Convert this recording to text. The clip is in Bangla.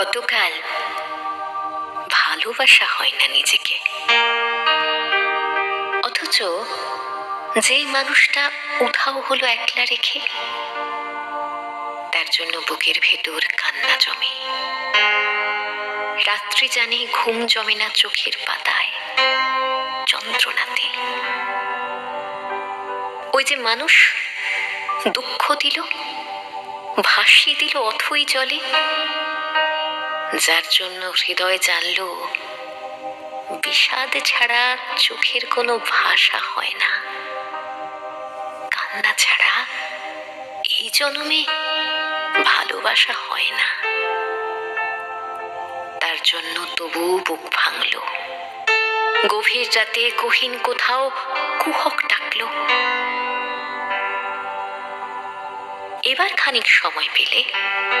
কতকাল ভালোবাসা হয় না নিজেকে, অথচ যেই মানুষটা উধাও হলো একলা রেখে, তার জন্য বুকের ভেতর কান্না জমে। রাত্রি জানে ঘুম জমে না চোখের পাতায়, যন্ত্রণাতে। ওই যে মানুষ দুঃখ দিল, ভাসিয়ে দিল অথই জলে, যার জন্য হৃদয় জানল বিষাদ ছাড়া চোখের কোনো ভাষা হয় না, কান্না ছাড়া এই জন্মে ভালোবাসা হয় না। তার জন্য তবু বুক ভাঙল, গভীর রাতে কহিন কোথাও কুহক ডাকলো। এবার খানিক সময় পেলে